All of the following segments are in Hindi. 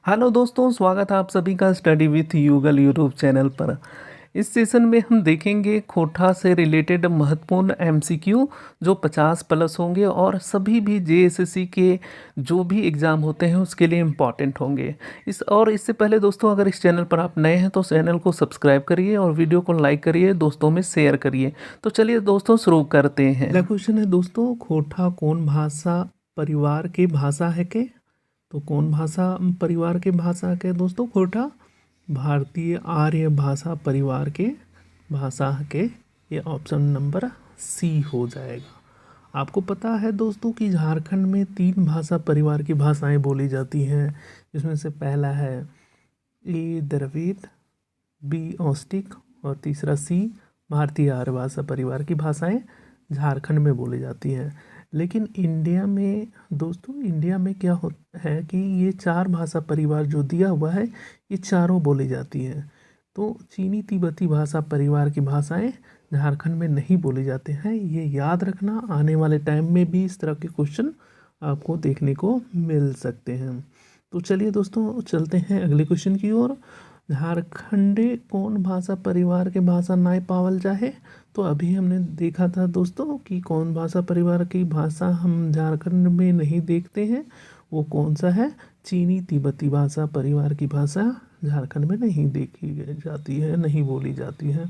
हेलो दोस्तों, स्वागत है आप सभी का study with Yugal YouTube channel पर। इस सेशन में हम देखेंगे खोटा से रिलेटेड महत्वपूर्ण एमसीक्यू जो 50 प्लस होंगे और सभी भी जेएसएससी के जो भी एग्ज़ाम होते हैं उसके लिए इम्पॉर्टेंट होंगे। इससे पहले दोस्तों, अगर इस चैनल पर आप नए हैं तो चैनल को सब्सक्राइब करिए और वीडियो को लाइक करिए, दोस्तों में शेयर करिए। तो चलिए दोस्तों शुरू करते हैं। अगला क्वेश्चन है दोस्तों, खोटा कौन भाषा परिवार की भाषा है के? तो कौन भाषा परिवार के भाषा के दोस्तों? खोटा भारतीय आर्य भाषा परिवार के भाषा के। ये ऑप्शन नंबर सी हो जाएगा। आपको पता है दोस्तों कि झारखंड में 3 भाषा परिवार की भाषाएं बोली जाती हैं, जिसमें से पहला है ए द्रविड़, बी औस्टिक और तीसरा सी भारतीय आर्य भाषा परिवार की भाषाएं झारखंड में बोली जाती हैं। लेकिन इंडिया में दोस्तों, इंडिया में क्या है कि ये 4 भाषा परिवार जो दिया हुआ है ये चारों बोली जाती हैं। तो चीनी तिब्बती भाषा परिवार की भाषाएं झारखंड में नहीं बोली जाते हैं। ये याद रखना, आने वाले टाइम में भी इस तरह के क्वेश्चन आपको देखने को मिल सकते हैं। तो चलिए दोस्तों चलते हैं अगले क्वेश्चन की ओर। झारखंडे कौन भाषा परिवार के भाषा नाय पावल जाहे? तो अभी हमने देखा था दोस्तों कि कौन भाषा परिवार की भाषा हम झारखंड में नहीं देखते हैं, वो कौन सा है? चीनी तिब्बती भाषा परिवार की भाषा झारखंड में नहीं देखी जाती है, नहीं बोली जाती है।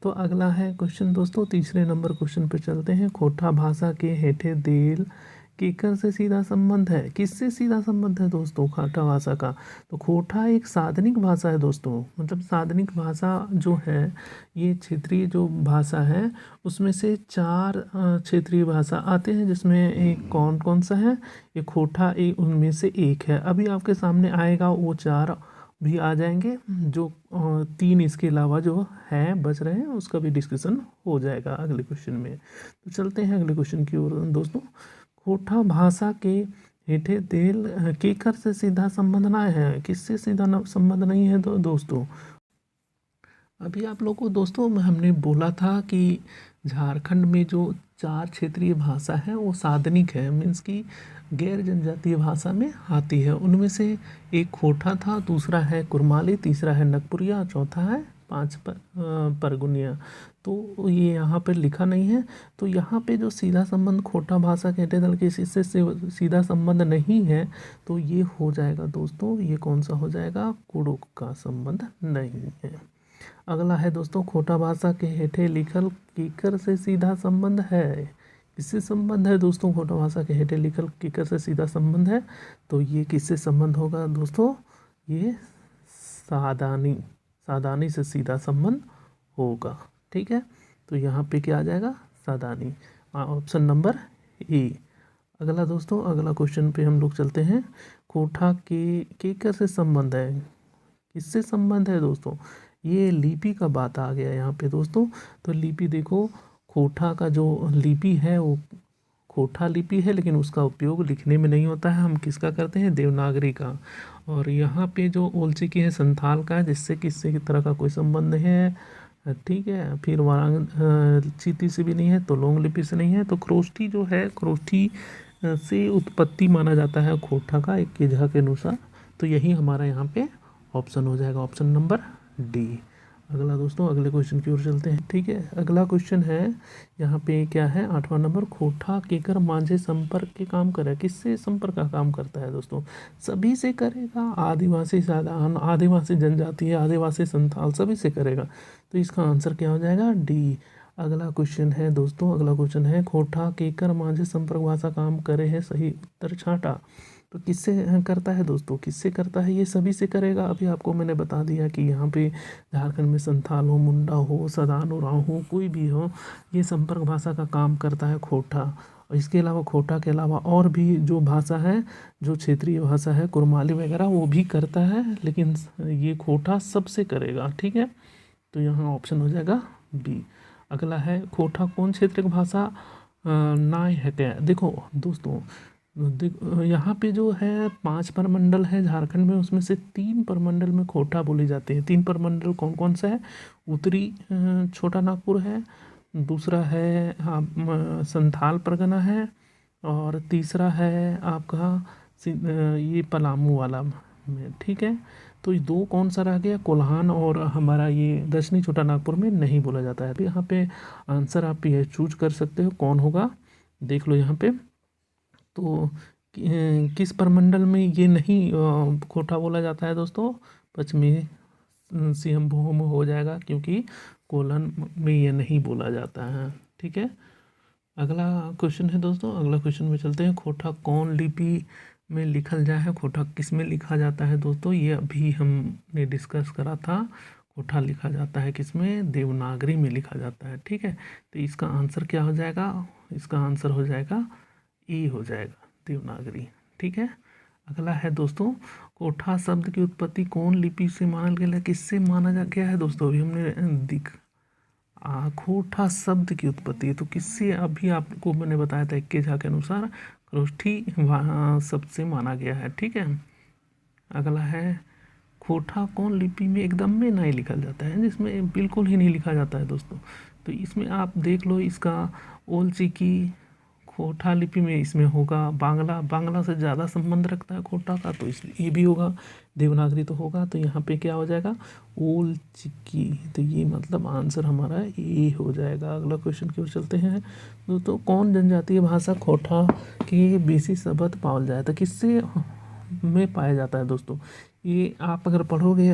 तो अगला है क्वेश्चन दोस्तों, तीसरे नंबर क्वेश्चन पे चलते हैं। खोटा भाषा के हेठे देल केकर से सीधा संबंध है? किससे सीधा संबंध है दोस्तों खोटा भाषा का? तो खोटा एक साधनिक भाषा है दोस्तों। मतलब साधनिक भाषा जो है, ये क्षेत्रीय जो भाषा है उसमें से 4 क्षेत्रीय भाषा आते हैं, जिसमें एक कौन कौन सा है? ये खोटा एक उनमें से एक है। अभी आपके सामने आएगा, वो 4 भी आ जाएंगे, जो 3 इसके अलावा जो है बच रहे हैं उसका भी डिस्कशन हो जाएगा अगले क्वेश्चन में। तो चलते हैं अगले क्वेश्चन की ओर दोस्तों। खोटा भाषा के हेठे देल केकर से सीधा संबंध ना है? किससे सीधा संबंध नहीं है दोस्तों? अभी आप लोगों को दोस्तों हमने बोला था कि झारखंड में जो 4 क्षेत्रीय भाषा है वो साधनिक है, मीन्स कि गैर जनजातीय भाषा में आती है। उनमें से एक खोटा था, दूसरा है कुरमाली, तीसरा है नगपुरिया, चौथा है परगुनिया। तो ये यहाँ पर लिखा नहीं है। तो यहाँ पे जो सीधा संबंध खोटा भाषा के हेठे दल के इससे सीधा संबंध नहीं है, तो ये हो जाएगा दोस्तों, ये कौन सा हो जाएगा? कुडुख का संबंध नहीं है। अगला है दोस्तों, खोटा भाषा के हेठे लिखल केकर से सीधा संबंध है? किससे संबंध है दोस्तों? खोटा भाषा के हेठे लिखल केकर से सीधा संबंध है? तो ये किससे संबंध होगा दोस्तों? ये सादानी से सीधा संबंध होगा। ठीक है, तो यहाँ पे क्या आ जाएगा? सादानी, ऑप्शन नंबर ए। अगला दोस्तों, अगला क्वेश्चन पे हम लोग चलते हैं। खोटा के केकर से संबंध है? किससे संबंध है दोस्तों? ये लिपि का बात आ गया यहाँ पे दोस्तों। तो लिपि देखो, खोटा का जो लिपि है वो खोटा लिपि है, लेकिन उसका उपयोग लिखने में नहीं होता है। हम किसका करते हैं? देवनागरी का। और यहाँ पे जो ओलचिकी है संथाल का है, जिससे किसी की तरह का कोई संबंध नहीं है। ठीक है, फिर चीती से भी नहीं है, तो लोंग लिपि से नहीं है। तो खरोष्ठी जो है, खरोष्ठी से उत्पत्ति माना जाता है खोटा का एक केझा के अनुसार। तो यही हमारा यहाँ पे ऑप्शन हो जाएगा, ऑप्शन नंबर डी। अगला दोस्तों, अगले क्वेश्चन की ओर चलते हैं। ठीक है, अगला क्वेश्चन है यहाँ पे क्या है? 8वां नंबर। खोटा केकर माझे संपर्क के काम करे? किससे संपर्क का काम करता है दोस्तों? सभी से करेगा, आदिवासी साधारण, आदिवासी जनजाति, आदिवासी संथाल, सभी से करेगा। तो इसका आंसर क्या हो जाएगा? डी। अगला क्वेश्चन है दोस्तों, अगला क्वेश्चन है खोटा केकर माझे संपर्क भाषा काम करे है? सही उत्तर छाटा। तो किससे करता है दोस्तों? किससे करता है? ये सभी से करेगा। अभी आपको मैंने बता दिया कि यहाँ पे झारखंड में संथाल हो, मुंडा हो, सदान उरांव हो, कोई भी हो, ये संपर्क भाषा का काम करता है खोटा। और इसके अलावा खोटा के अलावा और भी जो भाषा है, जो क्षेत्रीय भाषा है, कुरमाली वगैरह, वो भी करता है, लेकिन ये खोटा सबसे करेगा। ठीक है, तो यहाँ ऑप्शन हो जाएगा बी। अगला है, खोटा कौन क्षेत्र की भाषा नाय है क्या? देखो दोस्तों, यहाँ पे जो है 5 प्रमंडल है झारखंड में, उसमें से 3 प्रमंडल में खोटा बोली जाती है। 3 प्रमंडल कौन कौन सा है? उत्तरी छोटा नागपुर है, दूसरा है संथाल परगना है, और तीसरा है आपका ये पलामू वाला में, ठीक है। तो ये दो कौन सा रह गया, कोल्हान और हमारा ये दक्षिणी छोटानागपुर में नहीं बोला जाता है। तो यहाँ पे आंसर आप ये चूज कर सकते हो कौन होगा, देख लो यहाँ पे। तो किस प्रमंडल में ये नहीं खोटा बोला जाता है दोस्तों, पश्चिमी सिंहभूम हो जाएगा, क्योंकि कोलन में ये नहीं बोला जाता है, ठीक है। अगला क्वेश्चन है दोस्तों, अगला क्वेश्चन में चलते हैं। खोटा कौन लिपि में लिखल जाए है, खोटा किस में लिखा जाता है दोस्तों, ये अभी हमने डिस्कस करा था। खोटा लिखा जाता है किस में, देवनागरी में लिखा जाता है, ठीक है। तो इसका आंसर क्या हो जाएगा, इसका आंसर हो जाएगा ई हो जाएगा, देवनागरी, ठीक है। अगला है दोस्तों, कोठा शब्द की उत्पत्ति कौन लिपि से माना गया है, किससे माना जा गया है दोस्तों, अभी हमने खोटा शब्द की उत्पत्ति है तो किससे, अभी आपको मैंने बताया था इक्के झा के अनुसार खरोष्ठी शब्द से माना गया है, ठीक है। अगला है, खोटा कौन लिपि में एकदम में नहीं लिखा जाता है, जिसमें बिल्कुल ही नहीं लिखा जाता है दोस्तों। तो इसमें आप देख लो, इसका ओल चिकी खोटा लिपि में इसमें होगा, बांग्ला, बांग्ला से ज़्यादा संबंध रखता है खोटा का, तो इसलिए ये भी होगा। देवनागरी तो होगा, तो यहाँ पे क्या हो जाएगा, ओल चिकी, तो ये मतलब आंसर हमारा ए हो जाएगा। अगला क्वेश्चन की ओर चलते हैं दोस्तों, कौन जनजातीय भाषा खोटा के बेसी शब्द पावल जाए, तो किससे में पाया जाता है दोस्तों। ये आप अगर पढ़ोगे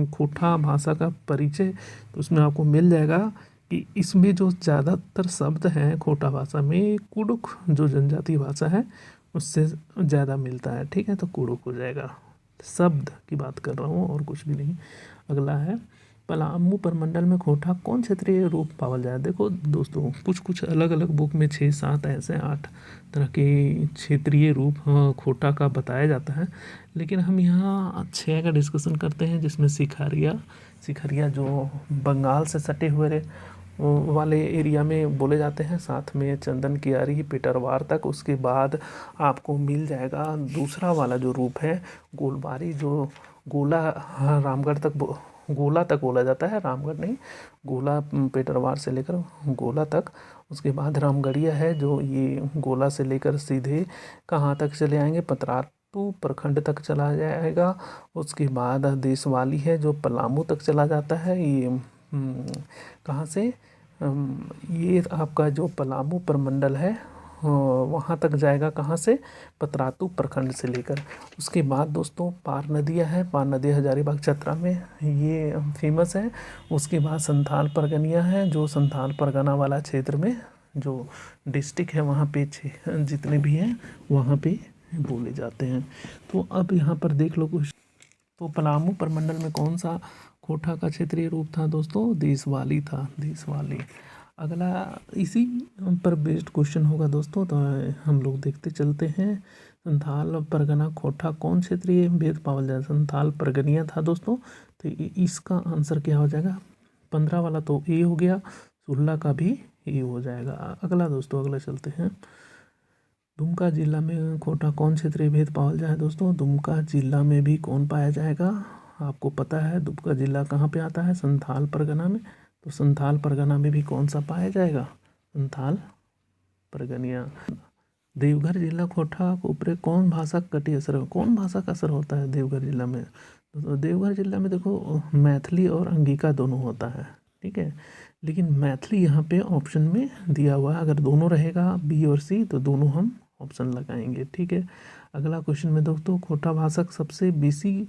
खोटा भाषा का परिचय, तो उसमें आपको मिल जाएगा कि इसमें जो ज़्यादातर शब्द हैं खोटा भाषा में, कुडुख जो जनजातीय भाषा है उससे ज़्यादा मिलता है, ठीक है। तो कुडुख हो जाएगा, शब्द की बात कर रहा हूँ और कुछ भी नहीं। अगला है, पलामू प्रमंडल में खोटा कौन क्षेत्रीय रूप पावल जाए। देखो दोस्तों, कुछ कुछ अलग अलग बुक में 6-7 ऐसे 8 तरह के क्षेत्रीय रूप खोटा का बताया जाता है, लेकिन हम यहाँ 6 का डिस्कशन करते हैं, जिसमें सिखरिया जो बंगाल से सटे हुए वाले एरिया में बोले जाते हैं, साथ में चंदन कियारी पेटरवार तक। उसके बाद आपको मिल जाएगा दूसरा वाला जो रूप है गोलबारी, जो गोला रामगढ़ तक गोला तक बोला जाता है, रामगढ़ नहीं, गोला पेटरवार से लेकर गोला तक। उसके बाद रामगढ़िया है जो ये गोला से लेकर सीधे कहाँ तक चले आएंगे, पतरातू प्रखंड तक चला जाएगा। उसके बाद देशवाली है जो पलामू तक चला जाता है, ये कहाँ से, ये आपका जो पलामू प्रमंडल है वहाँ तक जाएगा, कहाँ से, पतरातू प्रखंड से लेकर। उसके बाद दोस्तों पार नदियाँ है, पार नदियाँ हजारीबाग चतरा में ये फेमस है। उसके बाद संथाल परगनिया है, जो संथाल परगना वाला क्षेत्र में जो डिस्ट्रिक्ट है वहाँ पे जितने भी हैं वहाँ पे बोले जाते हैं। तो अब यहाँ पर देख लो कुछ, तो पलामू प्रमंडल में कौन सा खोटा का क्षेत्रीय रूप था दोस्तों, देशवाली था, देशवाली। अगला इसी पर बेस्ड क्वेश्चन होगा दोस्तों, तो हम लोग देखते चलते हैं। संथाल परगना खोटा कौन क्षेत्रीय भेद पावल जाए, संथाल परगनिया था दोस्तों। तो इसका आंसर क्या हो जाएगा, 15 वाला तो ए हो गया, 16 का भी ए हो जाएगा। अगला दोस्तों, अगला चलते हैं, दुमका जिला में खोटा कौन क्षेत्रीय भेद पावल जाए दोस्तों। दुमका जिला में भी कौन पाया जाएगा, आपको पता है दुमका जिला कहाँ पे आता है, संथाल परगना में। तो संथाल परगना में भी कौन सा पाया जाएगा, संथाल परगनिया। देवघर जिला खोटा के ऊपर कौन भाषा का कटी असर, कौन भाषा का असर होता है देवघर जिला में। तो देवघर जिला में देखो मैथिली और अंगिका दोनों होता है, ठीक है, लेकिन मैथिली यहाँ पे ऑप्शन में दिया हुआ है, अगर दोनों रहेगा बी और सी तो दोनों हम ऑप्शन लगाएंगे, ठीक है। अगला क्वेश्चन में दोस्तों, खोटा भाषक सबसे बेसी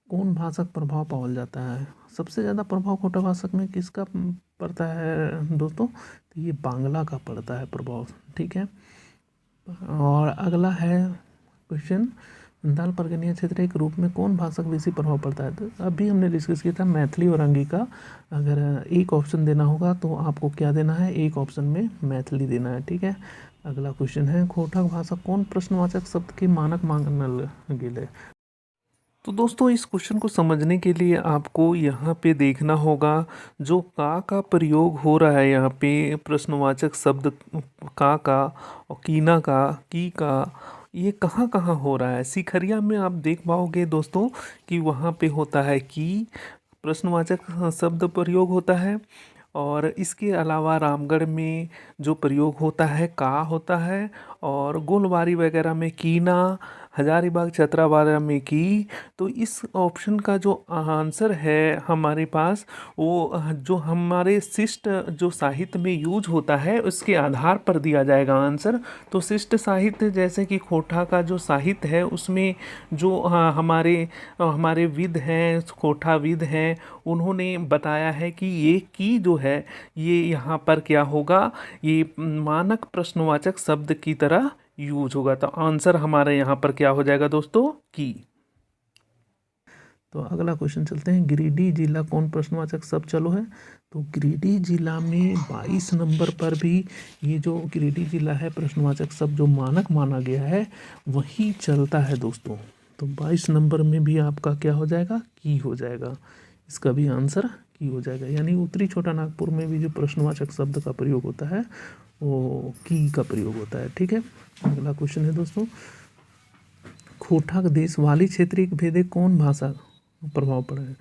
कौन भाषक प्रभाव पावल जाता है, सबसे ज़्यादा प्रभाव खोटा भाषक में किसका पड़ता है दोस्तों, तो ये बांग्ला का पड़ता है प्रभाव, ठीक है। और अगला है क्वेश्चन, संथाल परगनिया क्षेत्र के रूप में कौन भाषा का बेसी प्रभाव पड़ता है। तो अभी हमने डिस्कस किया था मैथिली और अंगिका, अगर एक ऑप्शन देना होगा तो आपको क्या देना है, एक ऑप्शन में मैथिली देना है, ठीक है। अगला क्वेश्चन है, खोटा भाषा कौन प्रश्नवाचक शब्द के मानक मानल गेले। तो दोस्तों इस क्वेश्चन को समझने के लिए आपको यहाँ पे देखना होगा जो का प्रयोग हो रहा है यहाँ पे, प्रश्नवाचक शब्द का और कीना का, की का, ये कहाँ कहाँ हो रहा है। सिखरिया में आप देख पाओगे दोस्तों कि वहाँ पे होता है कि प्रश्नवाचक शब्द प्रयोग होता है, और इसके अलावा रामगढ़ में जो प्रयोग होता है का होता है, और गोलवारी वगैरह में कीना हजारीबाग चतरावाला में की। तो इस ऑप्शन का जो आंसर है हमारे पास, वो जो हमारे शिष्ट जो साहित्य में यूज होता है उसके आधार पर दिया जाएगा आंसर। तो शिष्ट साहित्य जैसे कि खोटा का जो साहित्य है उसमें जो हमारे विद हैं, खोटाविद हैं, उन्होंने बताया है कि ये की जो है ये यहाँ पर क्या होगा, ये मानक प्रश्नवाचक शब्द की तरह यूज होगा। तो आंसर हमारे यहाँ पर क्या हो जाएगा दोस्तों, की। तो अगला क्वेश्चन चलते हैं, गिरिडीह जिला कौन प्रश्नवाचक शब्द चलो है। तो गिरिडीह जिला में 22 नंबर पर भी ये जो गिरिडीह जिला है प्रश्नवाचक शब्द जो मानक माना गया है वही चलता है दोस्तों। तो 22 नंबर में भी आपका क्या हो जाएगा, की हो जाएगा। इसका भी आंसर की हो जाएगा। यानी उत्तरी छोटा नागपुर में भी जो प्रश्नवाचक शब्द का प्रयोग होता है वो की का प्रयोग होता है। ठीक है, अगला क्वेश्चन है दोस्तों, खोटा देश वाली क्षेत्रीय भेदे कौन भाषा प्रभाव पड़ा है।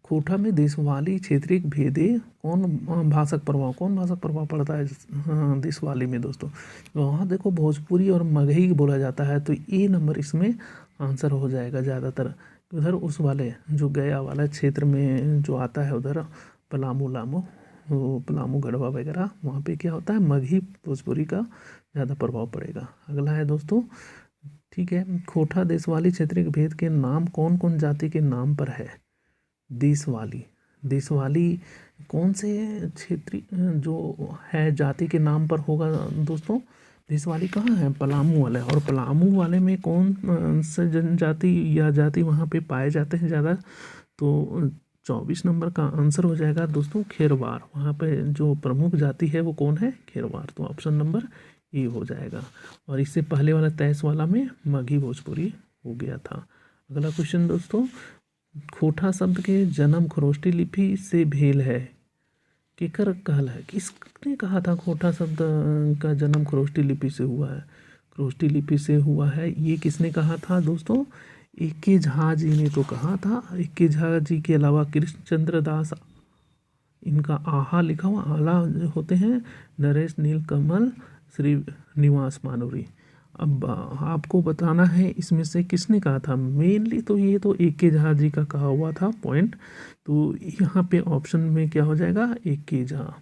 खोटा में देशवाली क्षेत्रीय भेदे कौन भाषक प्रभाव पड़ता है। हाँ, देशवाली में दोस्तों वहाँ देखो भोजपुरी और मगही बोला जाता है। तो ए नंबर इसमें आंसर हो जाएगा ज़्यादातर। उधर उस वाले जो गया वाला क्षेत्र में जो आता है उधर पलामू लामू, वो पलामू गढ़वा वगैरह, वहाँ पे क्या होता है मगही भोजपुरी का ज़्यादा प्रभाव पड़ेगा। अगला है दोस्तों, ठीक है, खोटा देशवाली क्षेत्रीय भेद के नाम कौन कौन जाति के नाम पर है। देशवाली कौन से क्षेत्रीय जो है जाति के नाम पर होगा दोस्तों। देशवाली कहाँ है, पलामू वाला है। और पलामू वाले में कौन से जनजाति या जाति वहाँ पे पाए जाते हैं ज़्यादा। तो 24 नंबर का आंसर हो जाएगा दोस्तों खेरवार। वहाँ पे जो प्रमुख जाति है वो कौन है, खेरवार। तो ऑप्शन नंबर ए हो जाएगा। और इससे पहले वाला 23 वाला में मगही भोजपुरी हो गया था। अगला क्वेश्चन दोस्तों, खोटा शब्द के जन्म खरोष्टी लिपि से भेल है। केकर कहल है, किसने कहा था खोटा शब्द का जन्म खरोष्टी लिपि से हुआ है। खरोष्टी लिपि से हुआ है, ये किसने कहा था दोस्तों, ए.के. झा जी ने तो कहा था। ए.के. झा जी के अलावा कृष्णचंद्र दास, इनका आहा लिखा हुआ आला होते हैं, नरेश नीलकमल, श्रीनिवास मानूरी। अब आपको बताना है इसमें से किसने कहा था। मेनली तो ये तो ए.के. झा जी का कहा हुआ था पॉइंट। तो यहाँ पे ऑप्शन में क्या हो जाएगा, ए.के. झा।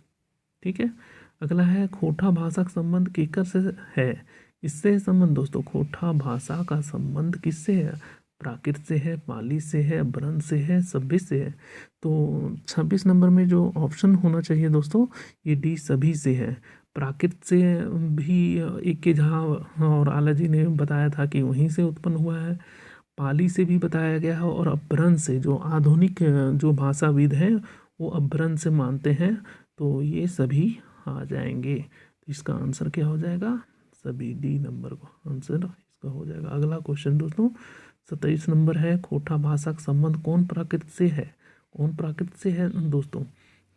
ठीक है, अगला है खोटा भाषा का संबंध केकर से है। इससे संबंध दोस्तों, खोटा भाषा का संबंध किससे है, प्राकृत से है, पाली से है, ब्रज से है, सभी से है। तो 26 नंबर में जो ऑप्शन होना चाहिए दोस्तों, ये डी सभी से है। प्राकृत से भी ए.के. झा और आला जी ने बताया था कि वहीं से उत्पन्न हुआ है। पाली से भी बताया गया है। और अपभ्रंश से, जो आधुनिक जो भाषाविद हैं वो अपभ्रंश से मानते हैं। तो ये सभी आ जाएंगे। तो इसका आंसर क्या हो जाएगा, सभी, डी नंबर को आंसर इसका हो जाएगा। अगला क्वेश्चन दोस्तों 27 नंबर है, खोटा भाषा का संबंध कौन प्राकृत से है। कौन प्राकृत से है दोस्तों,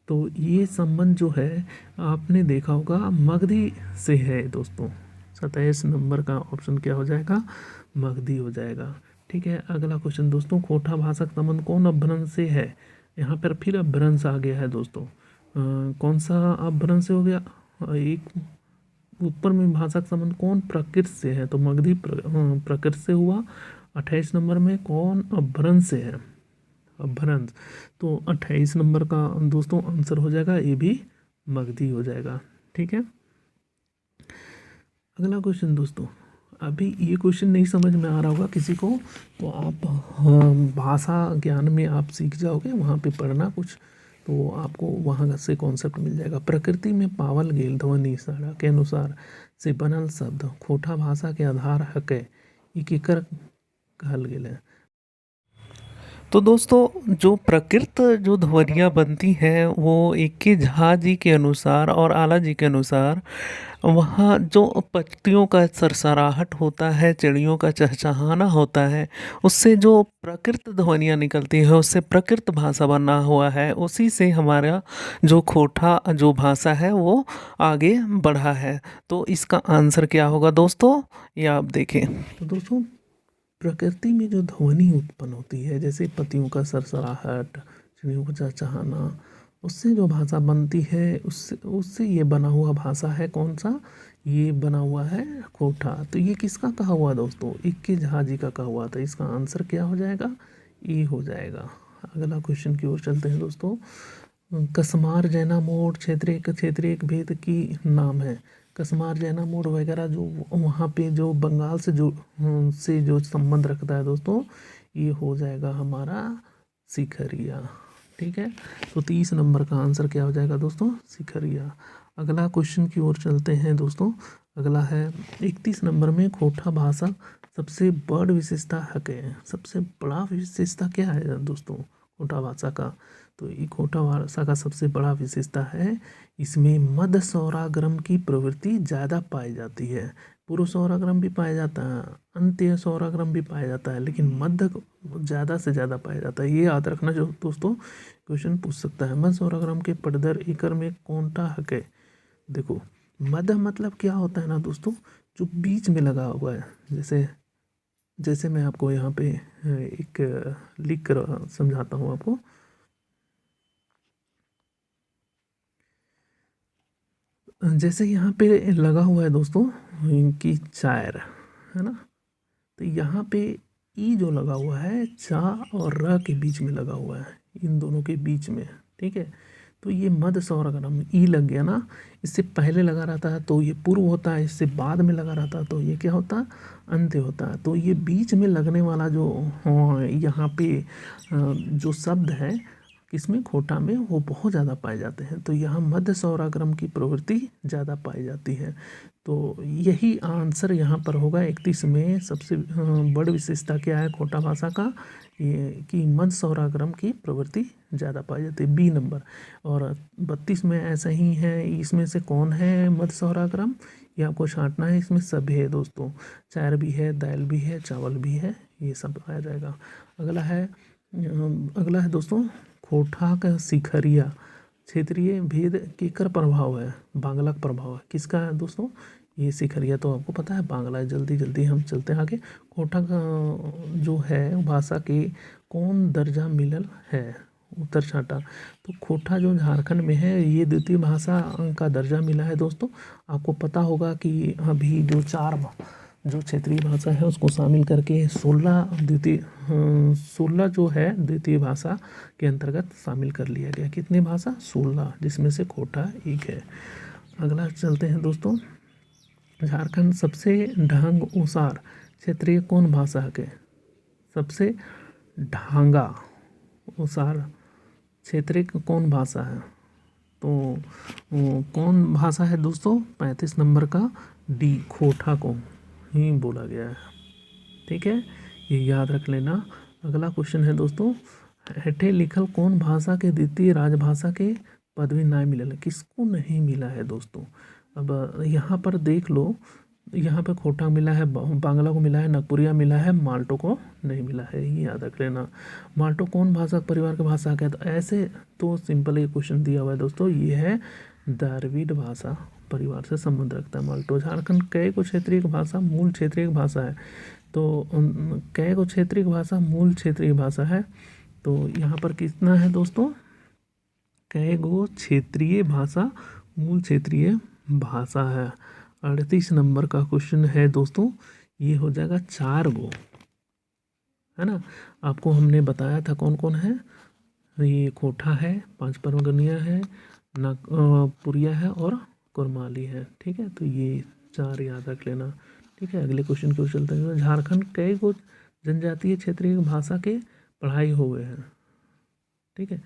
तो ये संबंध जो है आपने देखा होगा मगधी से है दोस्तों। 27 नंबर का ऑप्शन क्या हो जाएगा, मगधी हो जाएगा। ठीक है, अगला क्वेश्चन दोस्तों, खोटा भाषा का संबंध कौन अपभ्रंश से है। यहाँ पर फिर अपभ्रंश आ गया है दोस्तों। कौन सा अपभ्रंश से हो गया, एक ऊपर में भाषा का संबंध कौन प्राकृत से है, तो मगधी प्राकृत से हुआ। 28 नंबर में कौन अपभ्रंश से है, अपभ्रंश। तो 28 नंबर का दोस्तों आंसर हो जाएगा, ये भी मगधी हो जाएगा। ठीक है, अगला क्वेश्चन दोस्तों, अभी ये क्वेश्चन नहीं समझ में आ रहा होगा किसी को, तो आप भाषा ज्ञान में आप सीख जाओगे, वहाँ पे पढ़ना कुछ, तो आपको वहाँ से कॉन्सेप्ट मिल जाएगा। प्रकृति में पावल गेल ध्वनि साड़ा के अनुसार से बनल शब्द खोटा भाषा के आधार हकै, ई केकर कहल गेल है। तो दोस्तों जो प्रकृत जो ध्वनियाँ बनती हैं वो ए.के. झा जी के अनुसार और आला जी के अनुसार, वहाँ जो पक्षियों का सरसराहट होता है, चिड़ियों का चहचहाना होता है, उससे जो प्रकृत ध्वनियाँ निकलती है उससे प्रकृत भाषा बना हुआ है। उसी से हमारा जो खोटा जो भाषा है वो आगे बढ़ा है। तो इसका आंसर क्या होगा दोस्तों, ये आप देखें। तो दोस्तों प्रकृति में जो ध्वनि उत्पन्न होती है, जैसे पतियों का सरसराहट, चिड़ियों का चहचहाना, उससे जो भाषा बनती है उससे ये बना हुआ भाषा है कौन सा, ये बना हुआ है कोठा। तो ये किसका कहा हुआ दोस्तों? इक्के जहाजी का कहा हुआ था। इसका आंसर क्या हो जाएगा? ई हो जाएगा। अगला क्वेश्चन की ओर चलते हैं दोस्तों। कसमार जैना मोड़ क्षेत्रीय भेद की नाम है। कसमार जैना मोड़ वगैरह जो वहाँ पे जो बंगाल से जो संबंध रखता है दोस्तों, ये हो जाएगा हमारा सिखरिया। ठीक है, तो 30 नंबर का आंसर क्या हो जाएगा दोस्तों? सिखरिया। अगला क्वेश्चन की ओर चलते हैं दोस्तों। अगला है 31 नंबर में खोटा भाषा सबसे बड़ विशेषता है क्या? सबसे बड़ा विशेषता क्या है दोस्तों खोटा भाषा का? तो ये खोटा भाषा का सबसे बड़ा विशेषता है, इसमें मध्य स्वराग्रम की प्रवृत्ति ज़्यादा पाई जाती है। पूर्व स्वराग्रम भी पाया जाता है, अंत्य स्वराग्रम भी पाया जाता है, लेकिन मध्य ज़्यादा से ज़्यादा पाया जाता है। ये याद रखना जो दोस्तों क्वेश्चन पूछ सकता है। मध्य स्वराग्रम के पटदर एकर में कौनटा हक है? देखो, मध्य मतलब क्या होता है ना दोस्तों, जो बीच में लगा हुआ है। जैसे जैसे मैं आपको यहाँ पे एक लिख कर समझाता हूँ आपको। जैसे यहाँ पे लगा हुआ है दोस्तों कि चार, है ना? तो यहाँ पे ई जो लगा हुआ है चा और र के बीच में लगा हुआ है, इन दोनों के बीच में। ठीक है, तो ये मध्य स्वराग्रम ई लग गया ना। इससे पहले लगा रहता है तो ये पूर्व होता है, इससे बाद में लगा रहता है तो ये क्या होता है? अंत्य होता है। तो ये बीच में लगने वाला जो यहाँ पे जो शब्द है किसमें? खोटा में, वो बहुत ज़्यादा पाए जाते हैं। तो यहाँ मध्य स्वराग्रम की प्रवृत्ति ज़्यादा पाई जाती है। तो यही आंसर यहाँ पर होगा। 31 में सबसे बड़ी विशेषता क्या है खोटा भाषा का? ये कि मध्य स्वराग्रम की प्रवृत्ति ज़्यादा पाई जाती है, बी नंबर। और 32 में ऐसा ही है। इसमें से कौन है मध्य स्वराग्रम? ये आपको छांटना है। इसमें सभी है दोस्तों, चार भी है, दाल भी है, चावल भी है, ये सब आ जाएगा। अगला है दोस्तों खोटा का सिखरिया क्षेत्रीय भेद केकर प्रभाव है? बांग्ला का प्रभाव है। किसका है दोस्तों? ये सिखरिया तो आपको पता है बांग्ला है। जल्दी जल्दी हम चलते हैं आगे। खोटा का जो है भाषा के कौन दर्जा मिलल है? उत्तर छाटा। तो खोटा जो झारखंड में है, ये द्वितीय भाषा का दर्जा मिला है दोस्तों। आपको पता होगा कि अभी जो क्षेत्रीय भाषा है उसको शामिल करके 16 जो है द्वितीय भाषा के अंतर्गत शामिल कर लिया गया। कितनी भाषा? 16, जिसमें से खोटा एक है। अगला चलते हैं दोस्तों। झारखंड सबसे ढंग ओसार क्षेत्रीय कौन भाषा है? सबसे ढांगा ओसार क्षेत्रीय कौन भाषा है? तो कौन भाषा है दोस्तों? 35 नंबर का डी, खोटा को ही बोला गया है। ठीक है, ये याद रख लेना। अगला क्वेश्चन है दोस्तों, हेठे लिखल कौन भाषा के द्वितीय राजभाषा के पदवी नहीं मिलल है? किसको नहीं मिला है दोस्तों? अब यहाँ पर देख लो, यहाँ पे खोटा मिला है, बांग्ला को मिला है, नागपुरिया मिला है, माल्टो को नहीं मिला है। ये याद रख लेना। माल्टो कौन भाषा परिवार की भाषा है? तो ऐसे तो सिंपल ये क्वेश्चन दिया हुआ है दोस्तों, ये है द्रविड़ भाषा परिवार से संबंध रखता है माल्टो। झारखंड कई को क्षेत्रीय भाषा मूल क्षेत्रीय भाषा है। तो कई को क्षेत्रीय भाषा मूल क्षेत्रीय भाषा है। तो यहाँ पर कितना है दोस्तों? कई गो क्षेत्रीय भाषा मूल क्षेत्रीय भाषा है। 38 नंबर का क्वेश्चन है दोस्तों, ये हो जाएगा 4 गो, है ना? आपको हमने बताया था कौन कौन है। ये खोटा है, 5 परगनिया है, नागपुरिया है और कुरमाली है। ठीक है, तो ये 4 याद रख लेना। ठीक है, अगले क्वेश्चन की ओर चलते हैं। झारखंड कई गो जनजातीय क्षेत्रीय भाषा के पढ़ाई हुए हैं? ठीक है,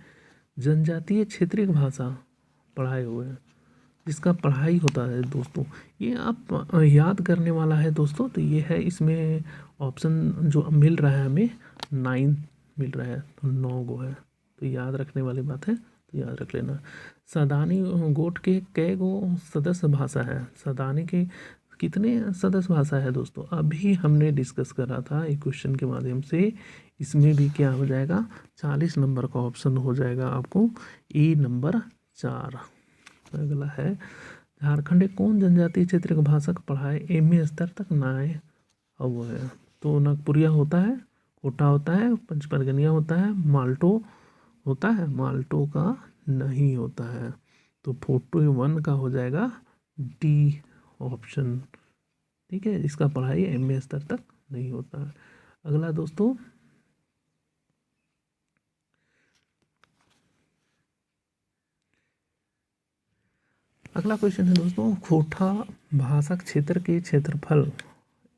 जनजातीय क्षेत्रीय भाषा पढ़ाई हुए हैं, जिसका पढ़ाई होता है दोस्तों। ये आप याद करने वाला है दोस्तों। तो ये है, इसमें ऑप्शन जो मिल रहा है हमें 9 मिल रहा है, तो 9 गो है। तो याद रखने वाली बात है, तो याद रख लेना। सदानी गोट के कई गो सदस्य भाषा है? सदानी के कितने सदस्य भाषा है दोस्तों? अभी हमने डिस्कस करा था एक क्वेश्चन के माध्यम से। इसमें भी क्या हो जाएगा? 40 नंबर का ऑप्शन हो जाएगा आपको, ए नंबर 4। अगला है, झारखंड कौन जनजातीय क्षेत्र की भाषा का पढ़ाई एमए स्तर तक नाए हुआ है? तो नागपुरिया होता है, कोटा होता है, पंचपरगनिया होता है, माल्टो होता है, माल्टो का नहीं होता है। तो 41 का हो जाएगा डी ऑप्शन। ठीक है, इसका पढ़ाई MA स्तर तक नहीं होता है। अगला दोस्तों, अगला क्वेश्चन है दोस्तों, खोटा भाषा क्षेत्र के क्षेत्रफल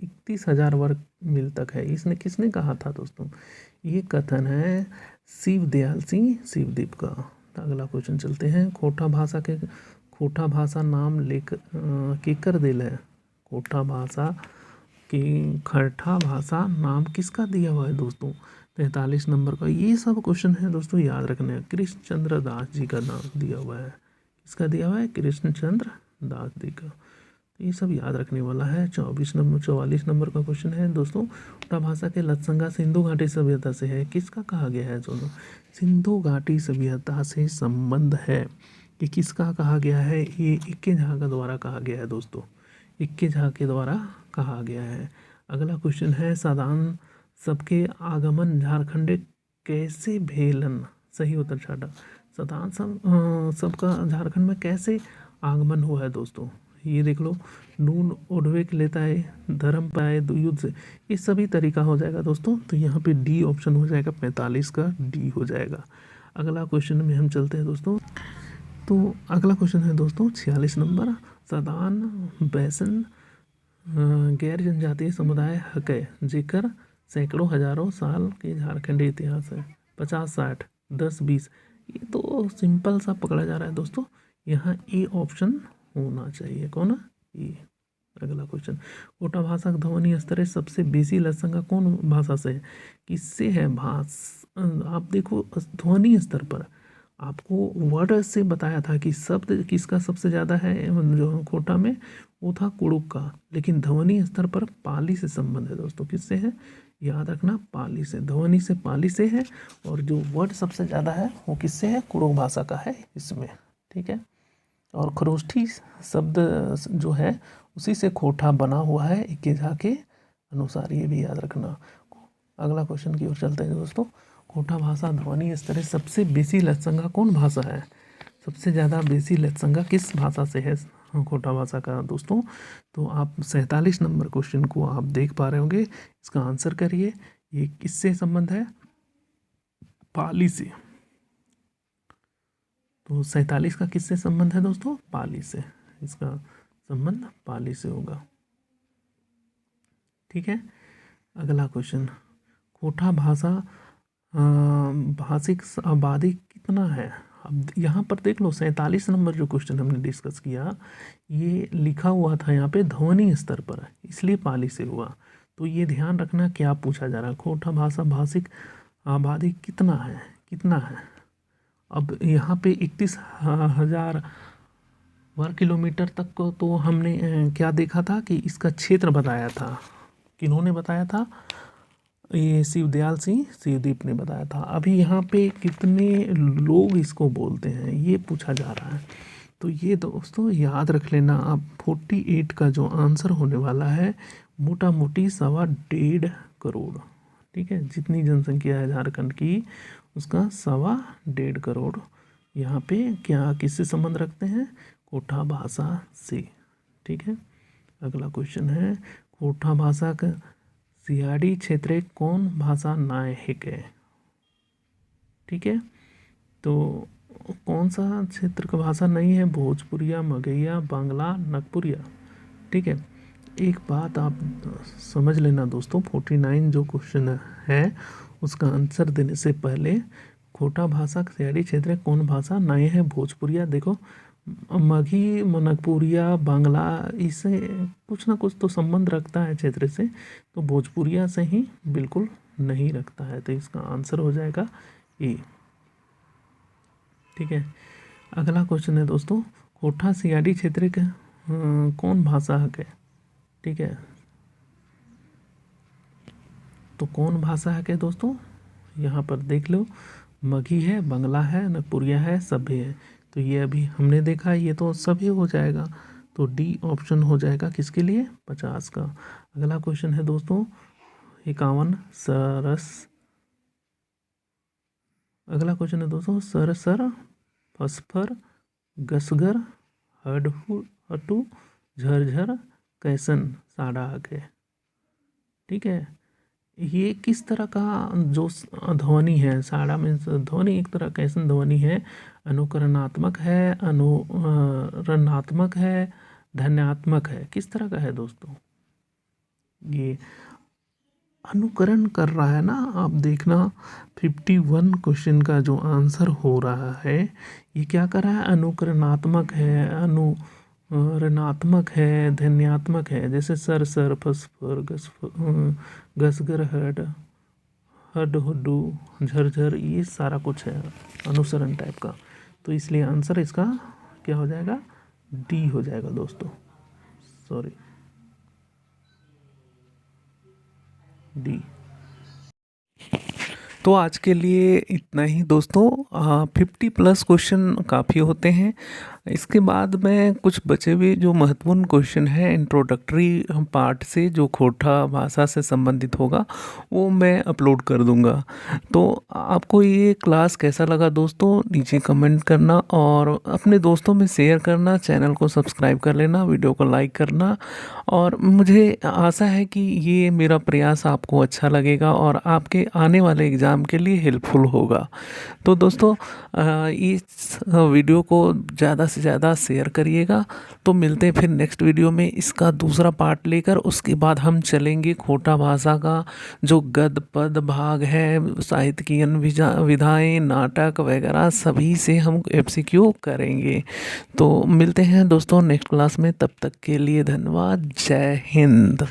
31,000 वर्ग मील तक है, इसने किसने कहा था दोस्तों? ये कथन है शिवदयाल सिंह शिवदीप का। अगला क्वेश्चन चलते हैं, खोटा भाषा नाम केकर दिल है? खोटा भाषा की खरठा भाषा नाम किसका दिया हुआ है दोस्तों? 43 नंबर का। ये सब क्वेश्चन है दोस्तों, याद रखने हैं। कृष्ण चंद्र दास जी का नाम दिया हुआ है। किसका दिया हुआ है? कृष्ण चंद्र दास जी का। तो ये सब याद रखने वाला है। 44 नंबर का क्वेश्चन है दोस्तों, खोटा भाषा के लत्संगा सिंधु घाटी सभ्यता से है, किसका कहा गया है दोस्तों? सिंधु घाटी सभ्यता से संबंध है कि किसका कहा गया है? ये इक्के झा के द्वारा कहा गया है दोस्तों, इक्के झा के द्वारा कहा गया है। अगला क्वेश्चन है, साधारण सबके आगमन झारखंड कैसे भेलन? सही उत्तर छाटा। साधारण सबका झारखंड में कैसे आगमन हुआ है दोस्तों? ये देख लो, नून ओढ़वे के लेता है, धर्म पाए युद्ध से, ये सभी तरीका हो जाएगा दोस्तों। तो यहाँ पे डी ऑप्शन हो जाएगा, 45 का डी हो जाएगा। अगला क्वेश्चन में हम चलते हैं दोस्तों। तो अगला क्वेश्चन है दोस्तों 46 नंबर, सदान बैसन गैर जनजातीय समुदाय हकै जेकर सैकड़ों हजारों साल के झारखंडी इतिहास है। 50, 60, 10, 20, ये तो सिंपल सा पकड़ा जा रहा है दोस्तों। यहाँ ए ऑप्शन होना चाहिए। कौन है? ए। अगला क्वेश्चन, कोटा भाषा का ध्वनि स्तर सबसे बेसी लत्संगा कौन भाषा से है? किससे है? आप देखो, ध्वनि स्तर पर आपको वर्ड से बताया था कि शब्द किसका सबसे ज़्यादा है जो कोटा में, वो था कुड़ुक का। लेकिन ध्वनि स्तर पर पाली से संबंध है दोस्तों। किससे है? याद रखना, पाली से। ध्वनि से पाली से है, और जो वर्ड सबसे ज़्यादा है वो किससे है? कुड़ुक भाषा का है इसमें। ठीक है, और खरोष्ठी शब्द जो है उसी से खोटा बना हुआ है इक्के झा के अनुसार, ये भी याद रखना। अगला क्वेश्चन की ओर चलते हैं दोस्तों, खोटा भाषा ध्वनि स्तर सबसे बेसी लत्संगा कौन भाषा है? सबसे ज़्यादा बेसी लत्संगा किस भाषा से है खोटा भाषा का दोस्तों? तो आप 47 नंबर क्वेश्चन को आप देख पा रहे होंगे, इसका आंसर करिए। ये किससे संबंध है? पाली से। तो 47 का किससे संबंध है दोस्तों? पाली से। इसका संबंध पाली से होगा। ठीक है, अगला क्वेश्चन, खोटा भाषा भाषिक आबादी कितना है? अब यहाँ पर देख लो, 47 नंबर जो क्वेश्चन हमने डिस्कस किया, ये लिखा हुआ था यहाँ पे ध्वनि स्तर पर, इसलिए पाली से हुआ। तो ये ध्यान रखना क्या पूछा जा रहा है, खोटा भाषा भाषिक आबादी कितना है, कितना है। अब यहाँ पे 31,000 वर्ग किलोमीटर तक को तो हमने क्या देखा था कि इसका क्षेत्र बताया था। किन्होंने बताया था? ये शिवदयाल सिंह शिवदीप ने बताया था। अभी यहाँ पे कितने लोग इसको बोलते हैं ये पूछा जा रहा है। तो ये दोस्तों याद रख लेना आप, 48 का जो आंसर होने वाला है मोटा मोटी 1.25 करोड़। ठीक है, जितनी जनसंख्या है झारखंड की उसका 1.25 करोड़ यहाँ पे क्या किससे संबंध रखते हैं? कोठा भाषा से। ठीक है, अगला क्वेश्चन है, कोठा भाषा का सियाड़ी क्षेत्र कौन भाषा नायक है? ठीक है, तो कौन सा क्षेत्र का भाषा नहीं है? भोजपुरिया, मगहिया, बांग्ला, नागपुरिया। ठीक है, एक बात आप समझ लेना दोस्तों, 49 जो क्वेश्चन है उसका आंसर देने से पहले खोटा भाषा सियाड़ी क्षेत्र कौन भाषा नहीं है? भोजपुरिया। देखो, मगही, नागपुरिया, बांग्ला, इससे कुछ ना कुछ तो संबंध रखता है क्षेत्र से, तो भोजपुरिया से ही बिल्कुल नहीं रखता है। तो इसका आंसर हो जाएगा ए। ठीक है, अगला क्वेश्चन है दोस्तों, कोठा सियाड़ी क्षेत्र का कौन भाषा है? ठीक है, तो कौन भाषा है दोस्तों? यहाँ पर देख लो, मगही है, बांग्ला है, नागपुरिया है, सभ्य है। तो ये अभी हमने देखा, ये तो सभी हो जाएगा। तो डी ऑप्शन हो जाएगा किसके लिए? 50 का। अगला क्वेश्चन है दोस्तों 51, सरस। अगला क्वेश्चन है दोस्तों, सरसर, फसफर, गसगर, हडहू, हटू, झरझर कैसन साड़ा आगे। ठीक है, ये किस तरह का जो ध्वनि है, साड़ा में ध्वनि एक तरह कैसन ध्वनि है, अनुकरणात्मक है, अनुरणात्मक है, ध्वन्यात्मक है, किस तरह का है दोस्तों? ये अनुकरण कर रहा है ना। आप देखना 51 क्वेश्चन का जो आंसर हो रहा है ये क्या कर रहा है, अनुकरणात्मक है, अनुरणात्मक है, ध्वन्यात्मक है। जैसे सर सर, फस फर, गसगर, हड हड हुड्डू, झरझर, ये सारा कुछ है अनुसरण टाइप का। तो इसलिए आंसर इसका क्या हो जाएगा, डी हो जाएगा दोस्तों, सॉरी डी। तो आज के लिए इतना ही दोस्तों। 50 प्लस क्वेश्चन काफ़ी होते हैं। इसके बाद मैं कुछ बचे हुए जो महत्वपूर्ण क्वेश्चन हैं इंट्रोडक्टरी पार्ट से, जो खोटा भाषा से संबंधित होगा, वो मैं अपलोड कर दूंगा। तो आपको ये क्लास कैसा लगा दोस्तों, नीचे कमेंट करना और अपने दोस्तों में शेयर करना, चैनल को सब्सक्राइब कर लेना, वीडियो को लाइक करना। और मुझे आशा है कि ये मेरा प्रयास आपको अच्छा लगेगा और आपके आने वाले एग्ज़ाम के लिए हेल्पफुल होगा। तो दोस्तों इस वीडियो को ज़्यादा से ज़्यादा शेयर करिएगा। तो मिलते हैं फिर नेक्स्ट वीडियो में इसका दूसरा पार्ट लेकर। उसके बाद हम चलेंगे खोटा भाषा का जो गद्य पद भाग है, साहित्य की अन्य विधाएँ, नाटक वगैरह सभी से हम एमसीक्यू करेंगे। तो मिलते हैं दोस्तों नेक्स्ट क्लास में, तब तक के लिए धन्यवाद। जय हिंद।